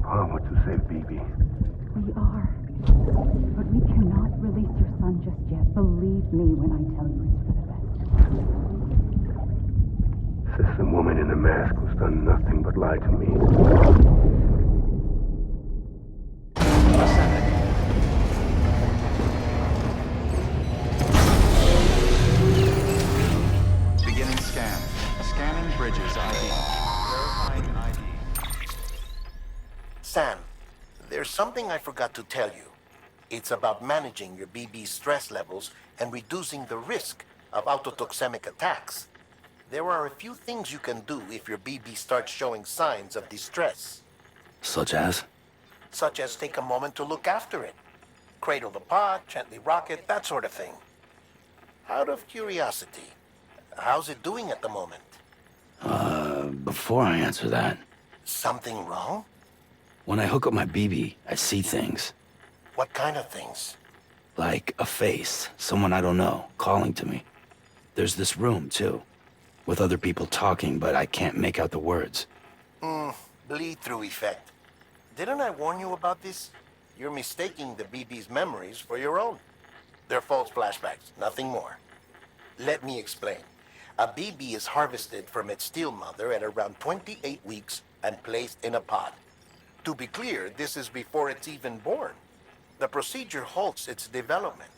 Pa wants to save BB. We are. But we cannot release your son just yet. Believe me when I tell you it's for the best. Says some woman in a mask who's done nothing but lie to me. Beginning scan. Scanning bridges ID. Verifying ID. Sam, there's something I forgot to tell you. It's about managing your BB stress levels and reducing the risk of autotoxemic attacks. There are a few things you can do if your BB starts showing signs of distress. Such as? Such as take a moment to look after it. Cradle the pod, gently rock it, that sort of thing. Out of curiosity, how's it doing at the moment? Before I answer that, Something wrong? when I hook up my BB, I see things. What kind of things? Like a face, someone I don't know, calling to me. There's this room, too, with other people talking, but I can't make out the words. Bleed-through effect. Didn't I warn you about this? You're mistaking the BB's memories for your own. They're false flashbacks, nothing more. Let me explain. A BB is harvested from its steel mother at around 28 weeks and placed in a pod. To be clear, this is before it's even born. The procedure halts its development.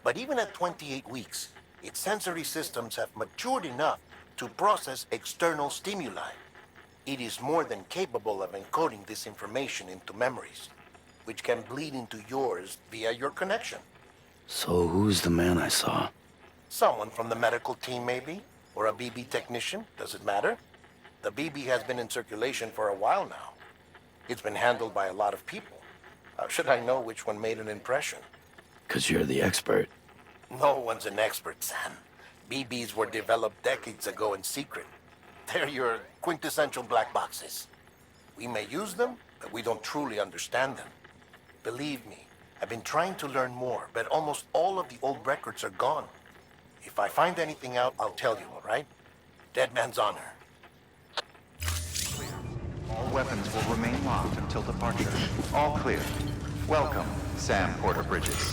But even at 28 weeks, its sensory systems have matured enough to process external stimuli. It is more than capable of encoding this information into memories, which can bleed into yours via your connection. So who's the man I saw? Someone from the medical team, maybe? Or a BB technician? Does it matter? The BB has been in circulation for a while now. It's been handled by a lot of people. How should I know which one made an impression? 'Cause you're the expert. No one's an expert, Sam. BBs were developed decades ago in secret. They're your quintessential black boxes. We may use them, but we don't truly understand them. Believe me, I've been trying to learn more, but almost all of the old records are gone. If I find anything out, I'll tell you, all right? Dead man's honor. Clear. All weapons will remain locked until departure. All clear. Welcome, Sam Porter Bridges.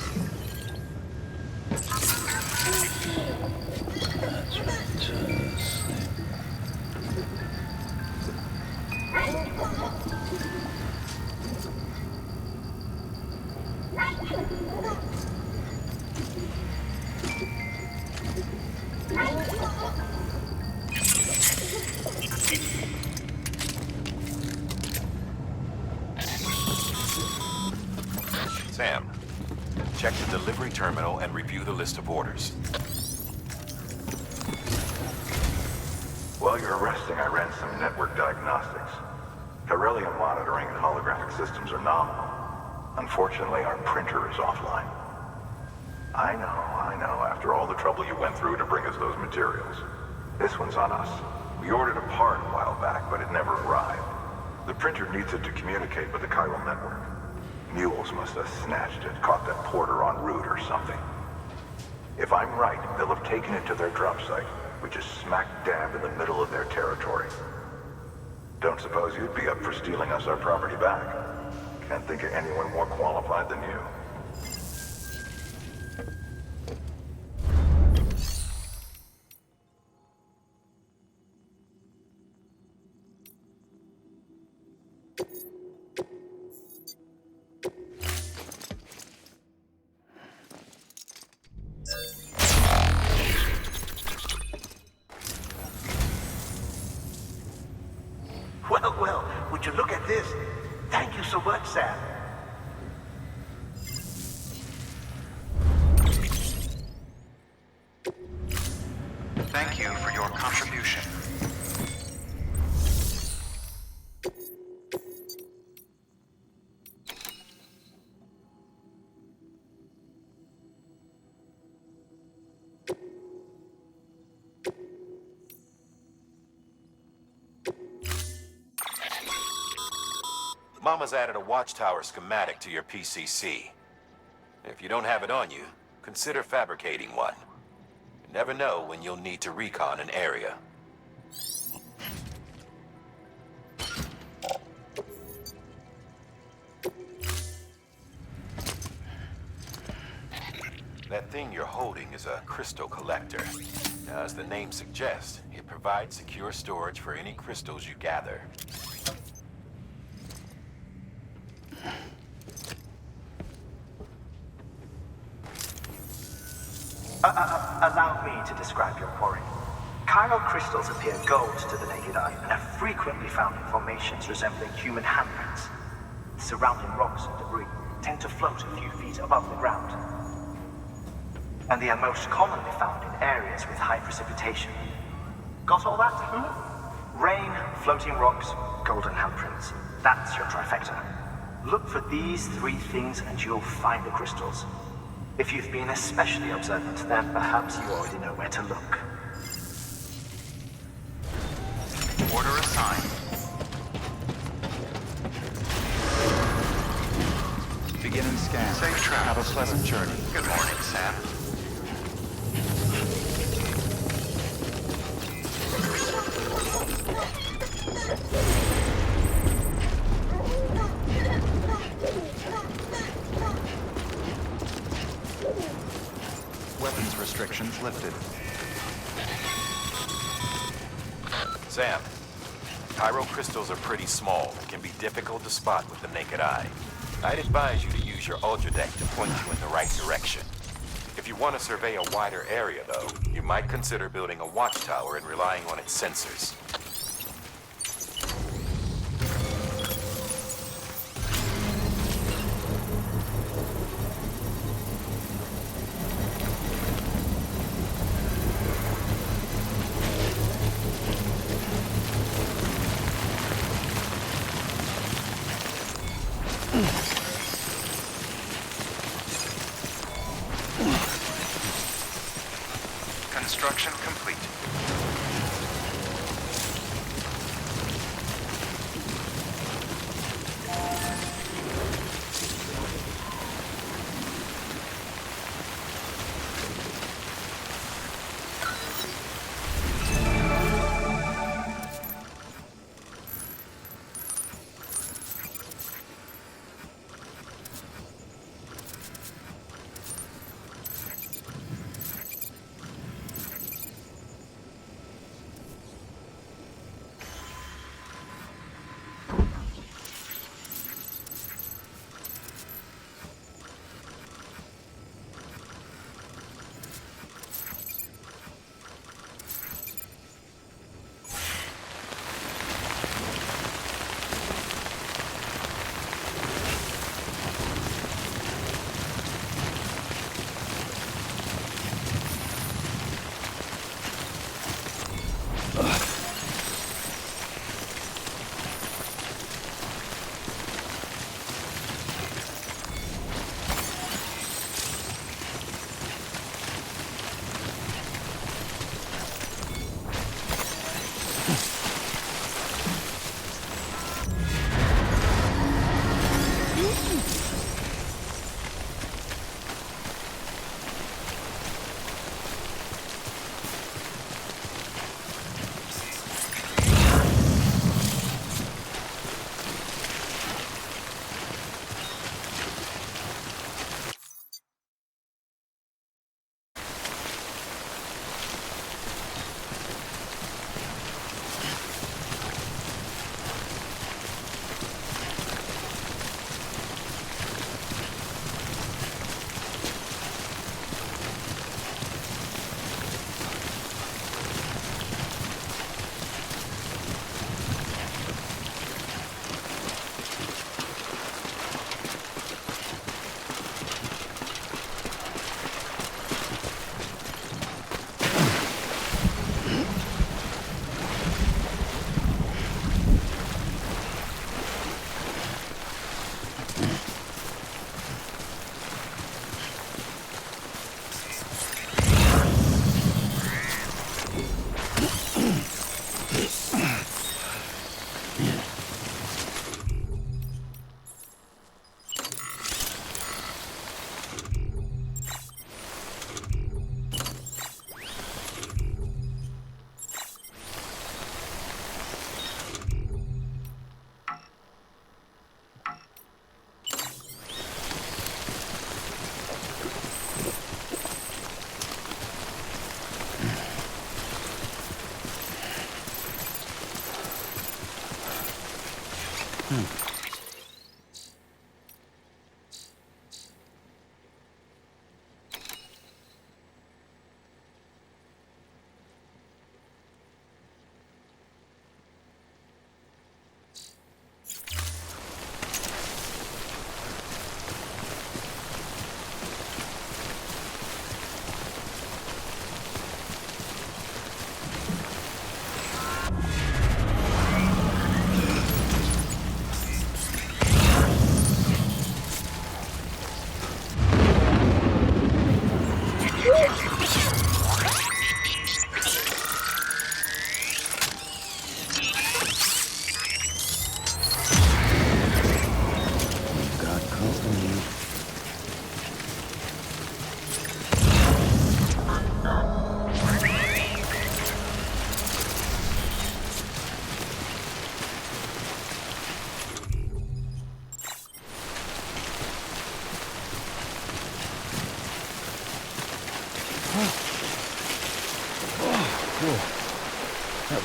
Sam, check the delivery terminal and review the list of orders. While you're resting, I ran some network diagnostics. Beryllium monitoring and holographic systems are nominal. Unfortunately, our printer is offline. I know. After all the trouble you went through to bring us those materials. This one's on us. We ordered a part a while back, but it never arrived. The printer needs it to communicate with the chiral network. Mules must have snatched it, caught that porter en route or something. If I'm right, they'll have taken it to their drop site, which is smack dab in the middle of their territory. Don't suppose you'd be up for stealing us our property back? Can't think of anyone more qualified than you. Well, would you look at this? Thank you so much, Sam. Thank you for your contribution. Mama's added a watchtower schematic to your PCC. If you don't have it on you, consider fabricating one. You never know when you'll need to recon an area. That thing you're holding is a crystal collector. Now, as the name suggests, it provides secure storage for any crystals you gather. Allow me to describe your quarry. Chiral crystals appear gold to the naked eye and are frequently found in formations resembling human handprints. Surrounding rocks and debris tend to float a few feet above the ground. And they are most commonly found in areas with high precipitation. Got all that? Rain, floating rocks, golden handprints. That's your trifecta. Look for these three things and you'll find the crystals. If you've been especially observant, then perhaps you already know where to look. Order assigned. Beginning scan. Safe travel. Have a pleasant journey. Good morning, Sam. Weapons restrictions lifted. Sam, chiral crystals are pretty small and can be difficult to spot with the naked eye. I'd advise you to use your ultra deck to point you in the right direction. If you want to survey a wider area, though, you might consider building a watchtower and relying on its sensors. Construction complete.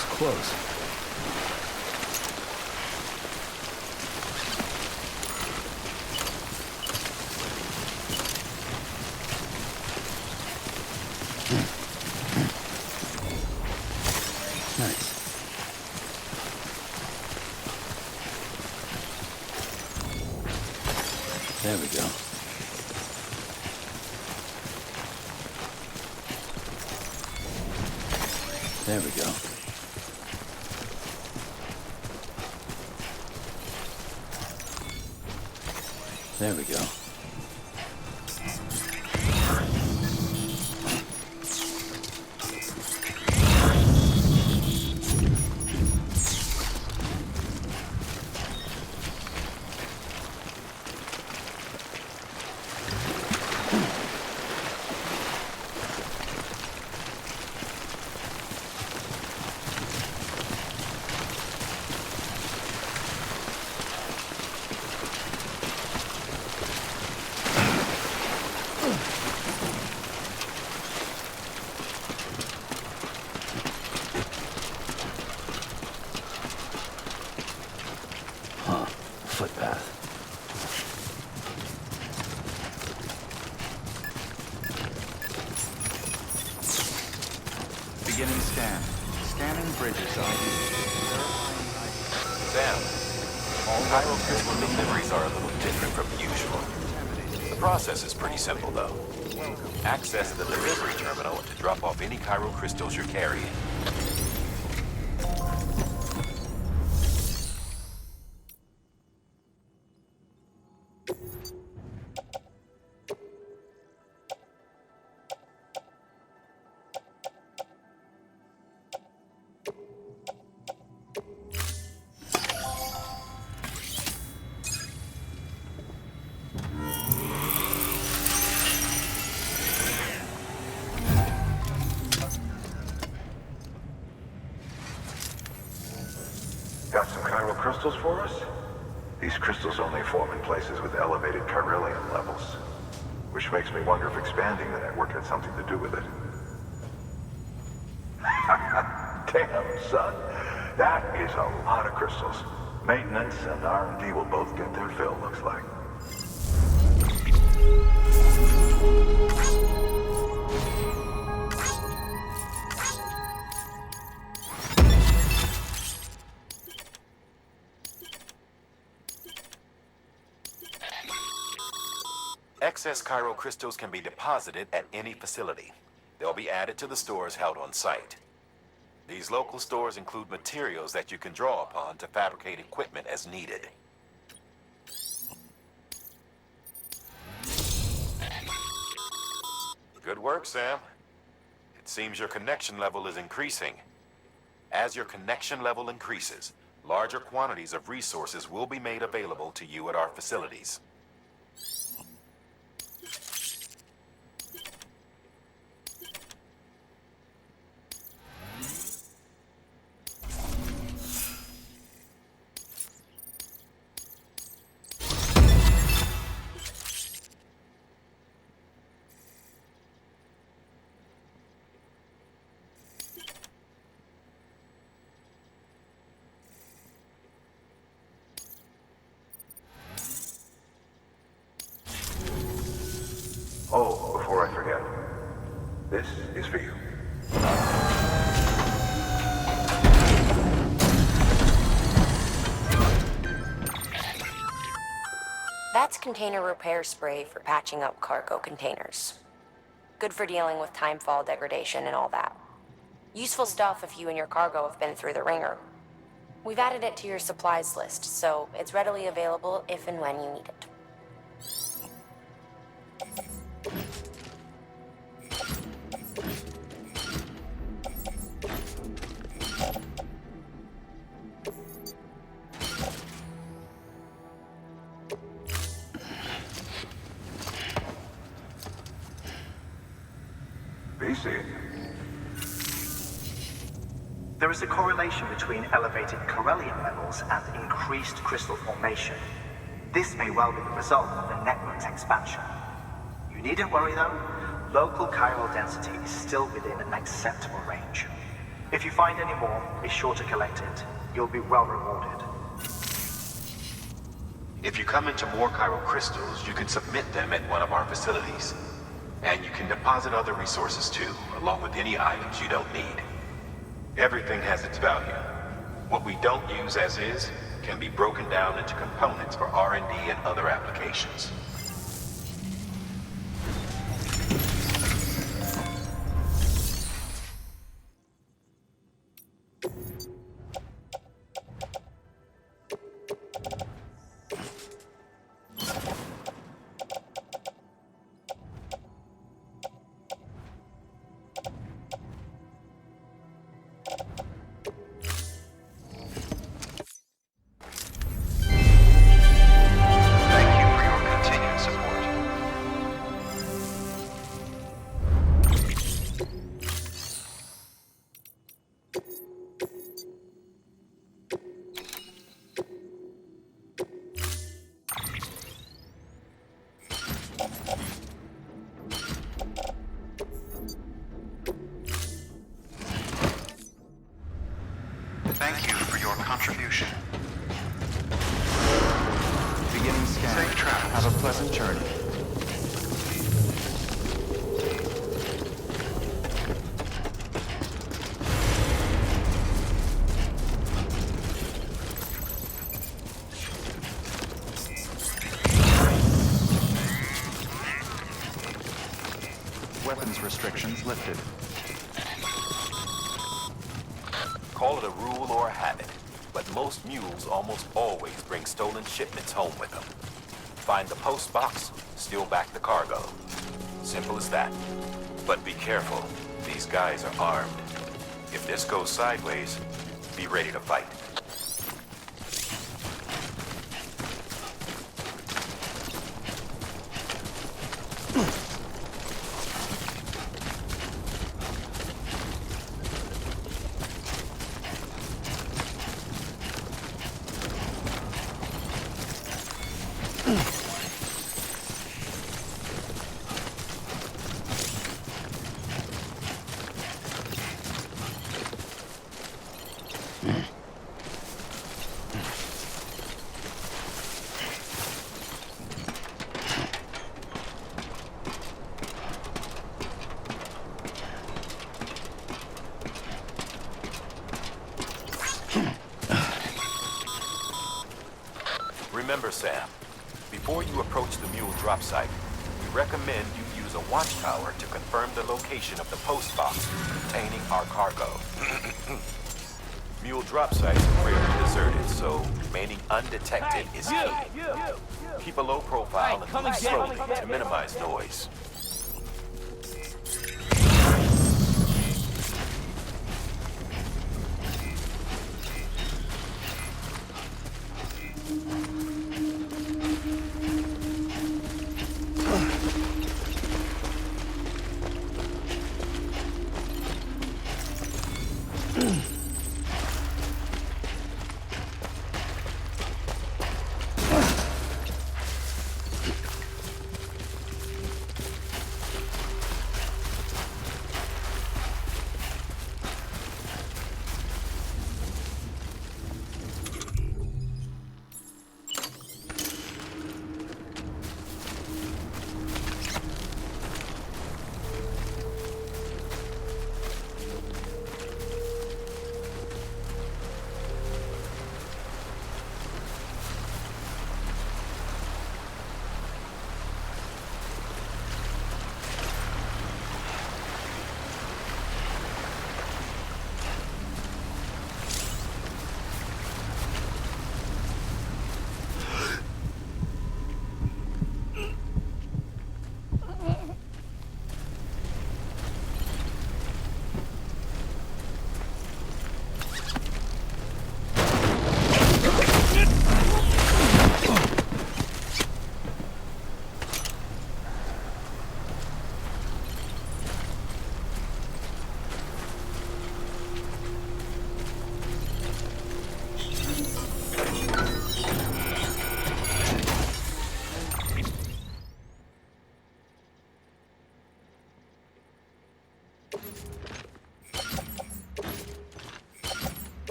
looks close. Nice. There we go. There we go. There we go. Footpath. Beginning scan. Scanning bridges ID. Sam, all Cairo crystal deliveries are a little different from usual. The process is pretty simple, though. Access the delivery terminal to drop off any Cairo crystals you're carrying. Got some chiral crystals for us? These crystals only form in places with elevated chiralium levels, which makes me wonder if expanding the network had something to do with it. Damn, son. That is a lot of crystals. Maintenance and R&D will both get their fill, looks like. Excess Cairo crystals can be deposited at any facility. They'll be added to the stores held on site. These local stores include materials that you can draw upon to fabricate equipment as needed. Good work, Sam. It seems your connection level is increasing. As your connection level increases, larger quantities of resources will be made available to you at our facilities. Oh, before I forget, this is for you. That's container repair spray for patching up cargo containers. Good for dealing with timefall degradation and all that. Useful stuff if you and your cargo have been through the ringer. We've added it to your supplies list, so it's readily available if and when you need it. BC. There is a correlation between elevated chiralium levels and increased crystal formation. This may well be the result of the network's expansion. You needn't worry though, local chiral density is still within an acceptable range. If you find any more, be sure to collect it. You'll be well rewarded. If you come into more chiral crystals, you can submit them at one of our facilities. And you can deposit other resources too, along with any items you don't need. Everything has its value. What we don't use as is can be broken down into components for R&D and other applications. Thank you for your continued support. Thank you for your contribution. Beginning scan. Safe travels. Have a pleasant journey. Weapons restrictions lifted. Call it a rule or a habit, but most mules almost always bring stolen shipments home with them. Find the post box, steal back the cargo. Simple as that. But be careful, these guys are armed. If this goes sideways, be ready to fight. Remember, Sam, before you approach the mule drop site, we recommend you use a watchtower to confirm the location of the post box containing our cargo. Mule drop sites are rarely deserted, so remaining undetected is key. Keep a low profile and move slowly to minimize noise.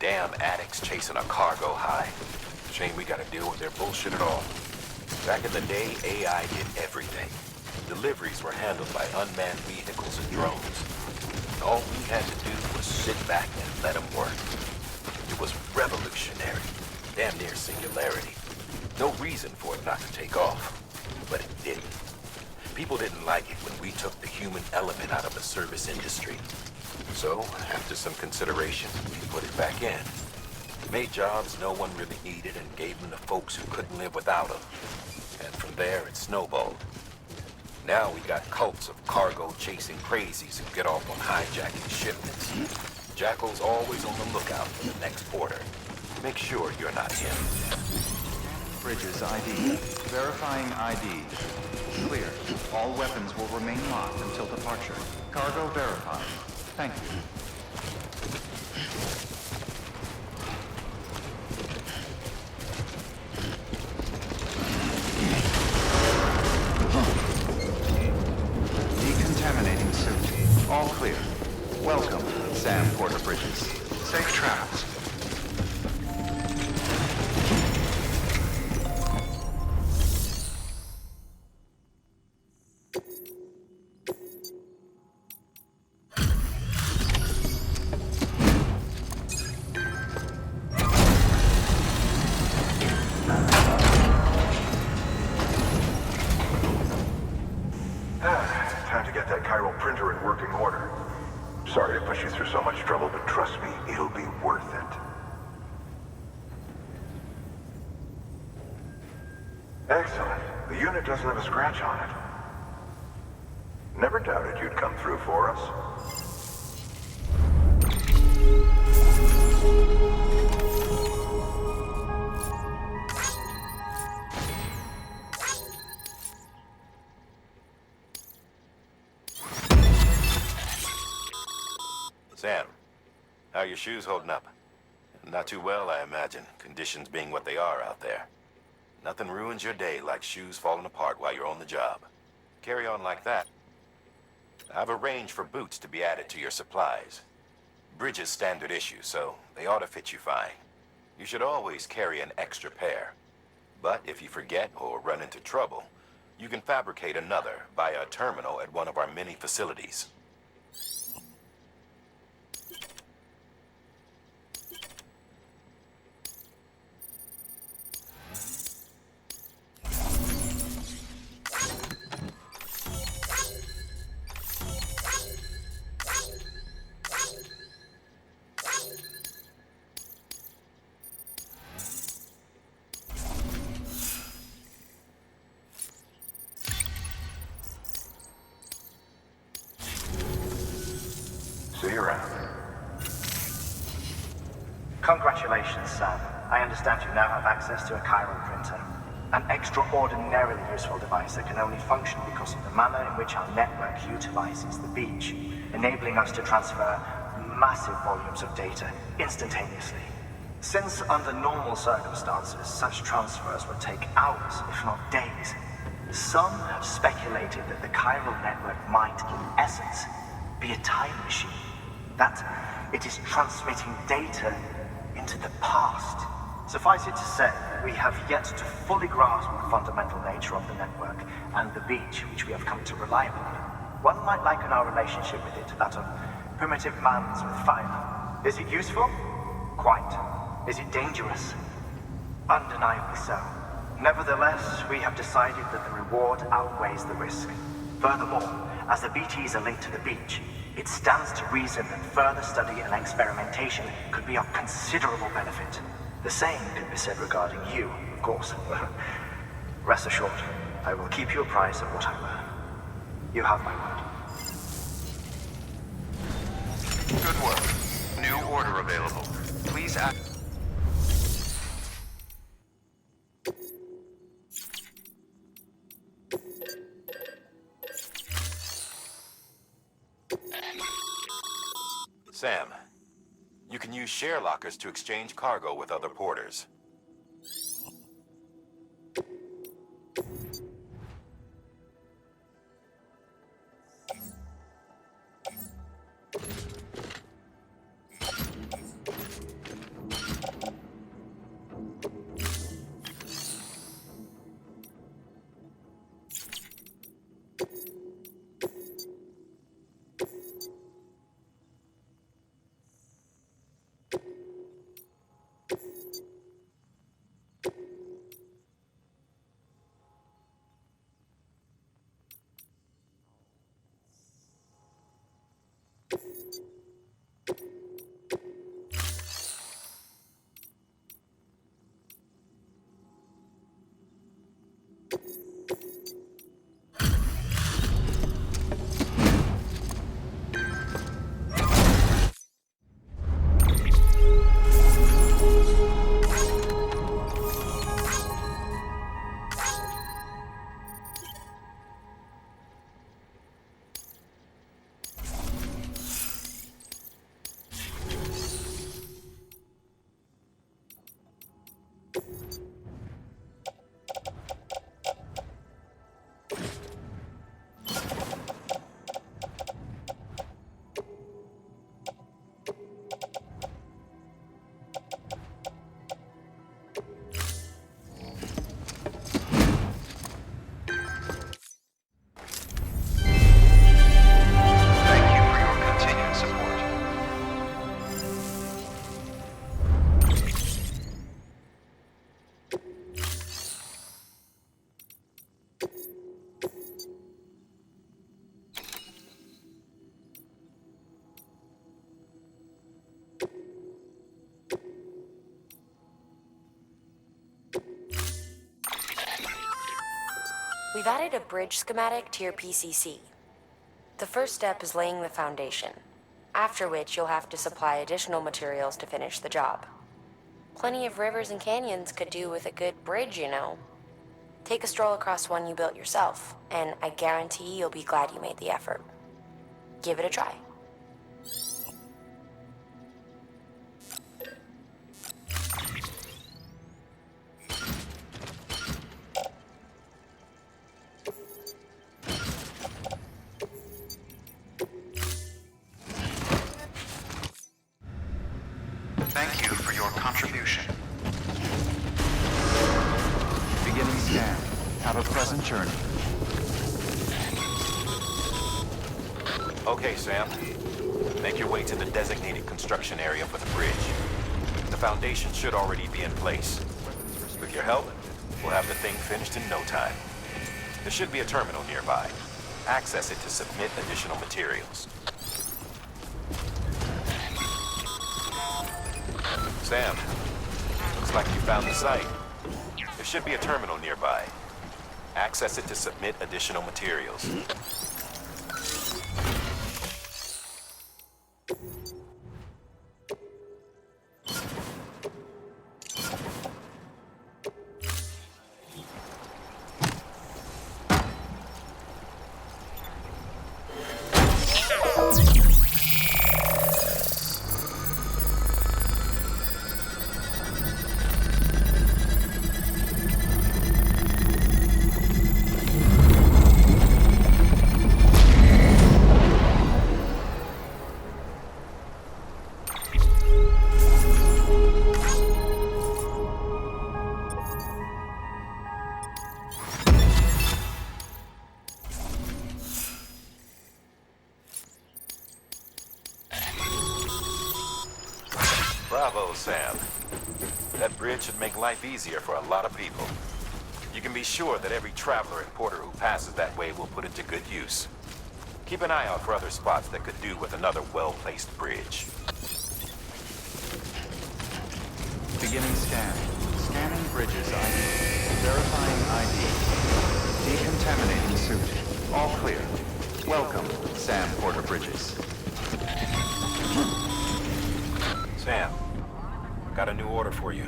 Damn addicts chasing a cargo high. Shame we gotta deal with their bullshit at all. Back in the day, AI did everything. Deliveries were handled by unmanned vehicles and drones. All we had to do was sit back and let them work. It was revolutionary, damn near singularity. No reason for it not to take off, but it didn't. People didn't like it when we took the human element out of the service industry. So, after some consideration, we put it back in. Made jobs no one really needed and gave them to folks who couldn't live without them. And from there, it snowballed. Now we got cults of cargo-chasing crazies who get off on hijacking shipments. Jackal's always on the lookout for the next order. Make sure you're not him. Bridges ID. Verifying ID. Clear. All weapons will remain locked until departure. Cargo verified. Thank you. Decontaminating suit. All clear. Welcome, Sam Porter Bridges. Safe travels. Time to get that chiral printer in working order. Sorry to push you through so much trouble, but trust me, it'll be worth it. Excellent. The unit doesn't have a scratch on it. Never doubted you'd come through for us. Sam, how are your shoes holding up? Not too well, I imagine, conditions being what they are out there. Nothing ruins your day like shoes falling apart while you're on the job. Carry on like that. I've arranged for boots to be added to your supplies. Bridges standard issue, so they ought to fit you fine. You should always carry an extra pair. But if you forget or run into trouble, you can fabricate another via a terminal at one of our many facilities. See you around. Congratulations, Sam. I understand you now have access to a chiral printer. An extraordinarily useful device that can only function because of the manner in which our network utilizes the beach, enabling us to transfer massive volumes of data instantaneously. Since under normal circumstances, such transfers would take hours, if not days, some have speculated that the chiral network might, in essence, be a time machine. That it is transmitting data into the past. Suffice it to say, we have yet to fully grasp the fundamental nature of the network and the beach which we have come to rely upon. One might liken our relationship with it to that of primitive mans with fire. Is it useful? Quite. Is it dangerous? Undeniably so. Nevertheless, we have decided that the reward outweighs the risk. Furthermore, as the BTs are linked to the beach, it stands to reason that further study and experimentation could be of considerable benefit. The same could be said regarding you, of course. Rest assured, I will keep you apprised of what I learn. You have my word. Good work. New order available. Please act. Sam, you can use share lockers to exchange cargo with other porters. Thank you for your continued support. We've added a bridge schematic to your PCC. The first step is laying the foundation, after which you'll have to supply additional materials to finish the job. Plenty of rivers and canyons could do with a good bridge, you know. Take a stroll across one you built yourself, and I guarantee you'll be glad you made the effort. Give it a try. Thank you for your contribution. Beginning scan. Have a pleasant journey. Okay, Sam. Make your way to the designated construction area for the bridge. The foundation should already be in place. With your help, we'll have the thing finished in no time. There should be a terminal nearby. Access it to submit additional materials. Sam, looks like you found the site. There should be a terminal nearby. Access it to submit additional materials. Bravo, Sam. That bridge should make life easier for a lot of people. You can be sure that every traveler and porter who passes that way will put it to good use. Keep an eye out for other spots that could do with another well-placed bridge. Beginning scan. Scanning bridges ID. Verifying ID. Decontaminating suit. All clear. Welcome, Sam Porter Bridges. Sam, got a new order for you.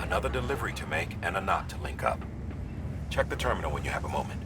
Another delivery to make and a knot to link up. Check the terminal when you have a moment.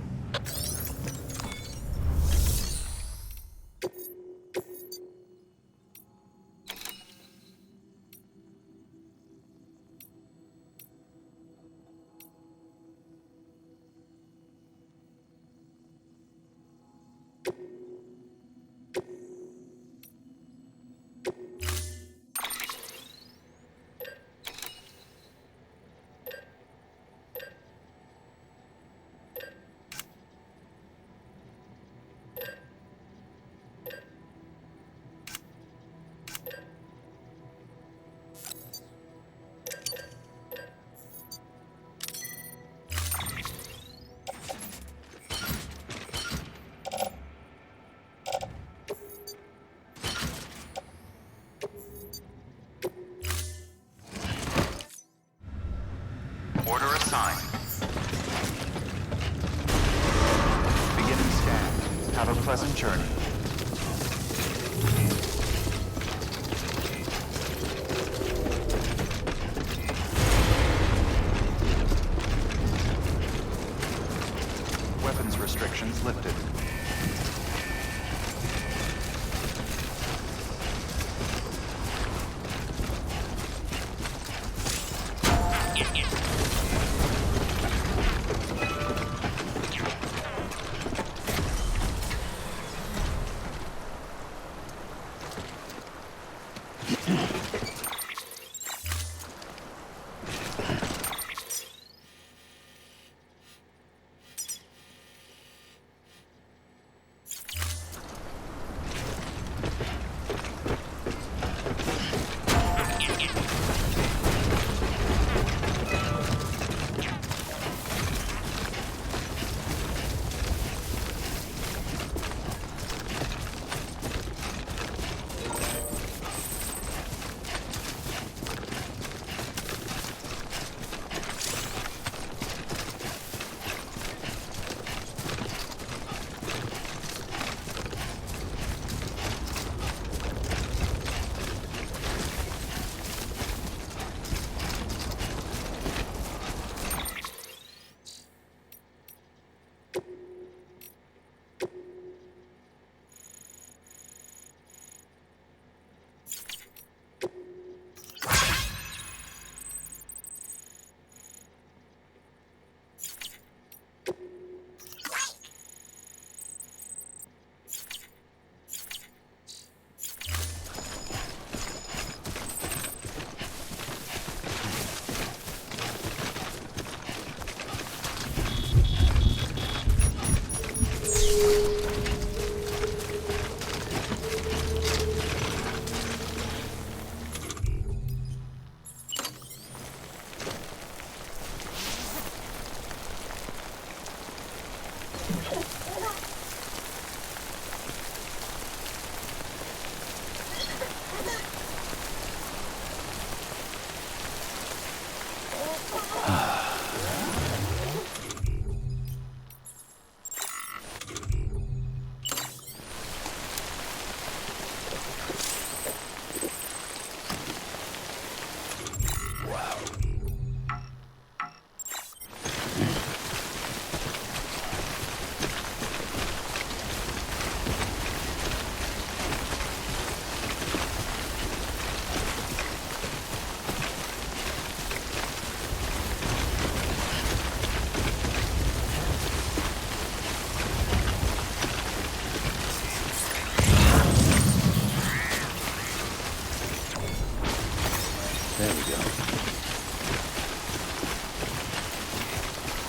Order assigned. Beginning scan. Have a pleasant journey. Weapons restrictions lifted.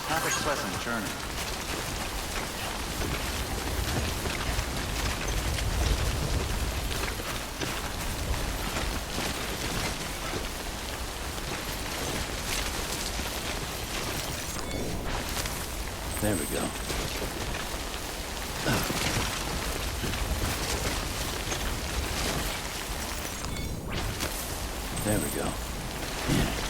Have a pleasant journey. There we go. There we go. Yeah.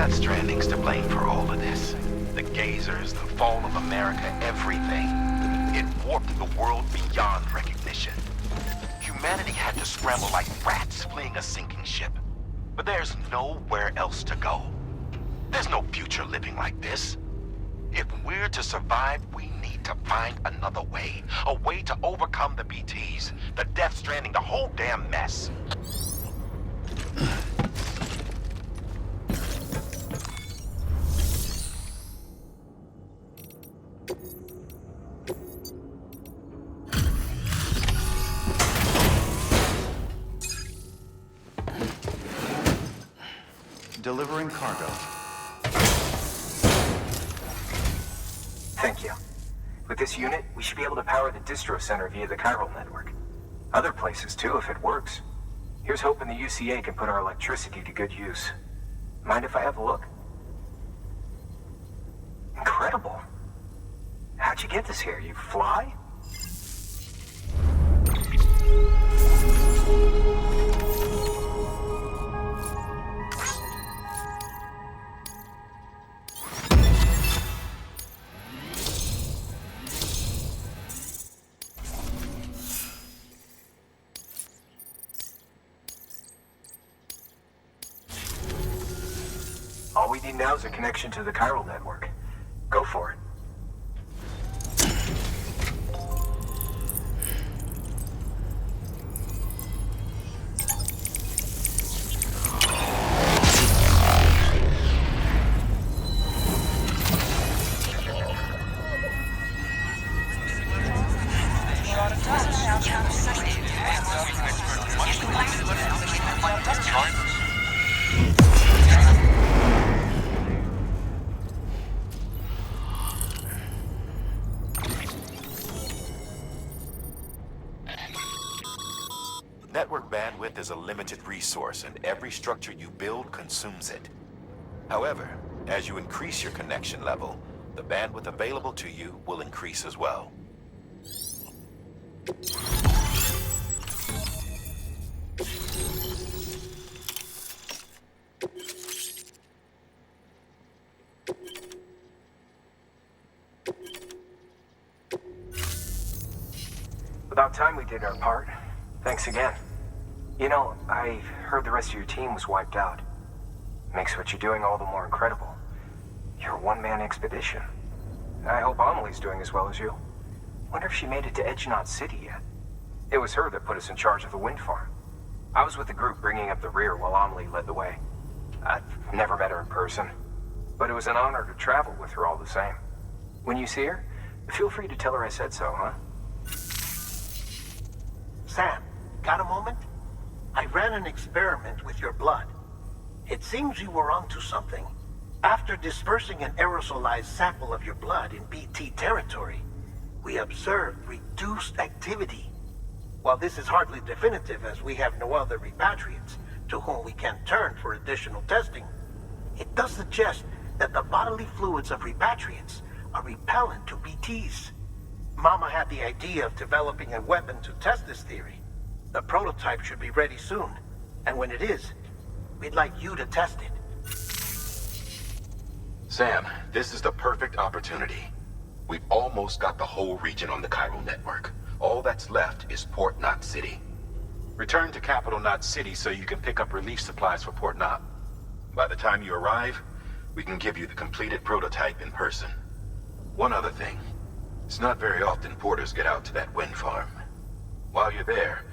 Stranding's to blame for all of this. The gazers, the fall of America, everything. It warped the world beyond recognition. Humanity had to scramble like rats fleeing a sinking ship. But there's nowhere else to go. There's no future living like this. If we're to survive, we need to find another way. A way to overcome the BTs, the Death Stranding, the whole damn mess. Delivering cargo. Thank you. With this unit, we should be able to power the distro center via the chiral network. Other places too, if it works. Here's hoping the UCA can put our electricity to good use. Mind if I have a look? Incredible. How'd you get this here? You fly? All we need now is a connection to the chiral network. Go for it. Network bandwidth is a limited resource, and every structure you build consumes it. However, As you increase your connection level, the bandwidth available to you will increase as well. About time we did our part. Thanks again. You know, I heard the rest of your team was wiped out. Makes what you're doing all the more incredible. You're a one-man expedition. I hope Amelie's doing as well as you. Wonder if she made it to Edgenot City yet. It was her that put us in charge of the wind farm. I was with the group bringing up the rear while Amelie led the way. I've never met her in person, but it was an honor to travel with her all the same. When you see her, feel free to tell her I said so, huh? Sam, got a moment? I ran an experiment with your blood. It seems you were onto something. After dispersing an aerosolized sample of your blood in BT territory, we observed reduced activity. While this is hardly definitive as we have no other repatriates to whom we can turn for additional testing, it does suggest that the bodily fluids of repatriates are repellent to BTs. Mama had the idea of developing a weapon to test this theory. The prototype should be ready soon, and when it is, we'd like you to test it. Sam, this is the perfect opportunity. We've almost got the whole region on the Chiral network. All that's left is Port Knot City. Return to Capital Knot City so you can pick up relief supplies for Port Knot. By the time you arrive, we can give you the completed prototype in person. One other thing. It's not very often porters get out to that wind farm. While you're there,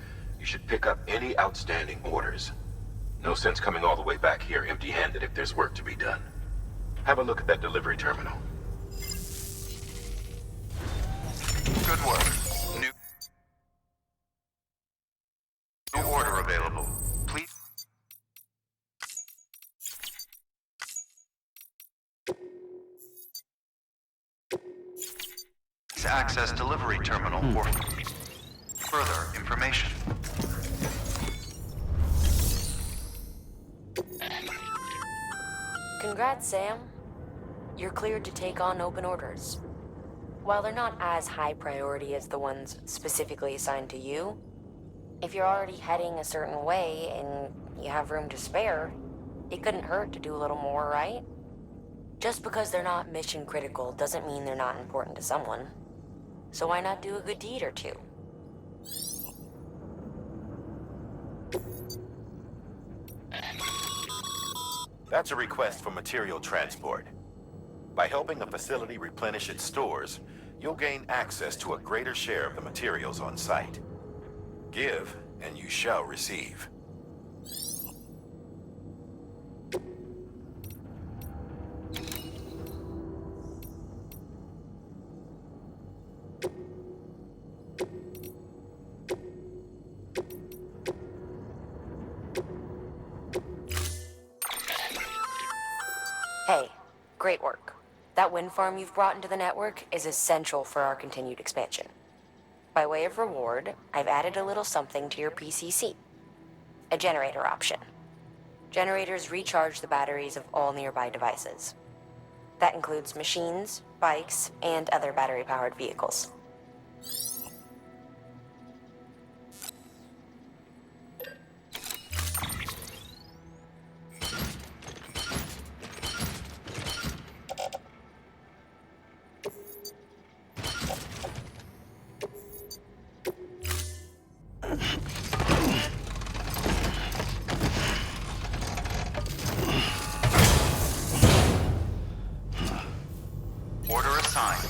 you should pick up any outstanding orders. No sense coming all the way back here empty-handed if there's work to be done. Have a look at that delivery terminal. Good work. New order available. Please. Access delivery terminal for further information. Congrats, Sam. You're cleared to take on open orders. While they're not as high priority as the ones specifically assigned to you, if you're already heading a certain way and you have room to spare, it couldn't hurt to do a little more, right? Just because they're not mission critical doesn't mean they're not important to someone. So why not do a good deed or two? That's a request for material transport. By helping a facility replenish its stores, you'll gain access to a greater share of the materials on site. Give, and you shall receive. Hey, great work. That wind farm you've brought into the network is essential for our continued expansion. By way of reward, I've added a little something to your PCC. A generator option. Generators recharge the batteries of all nearby devices. That includes machines, bikes, and other battery-powered vehicles. Order assigned.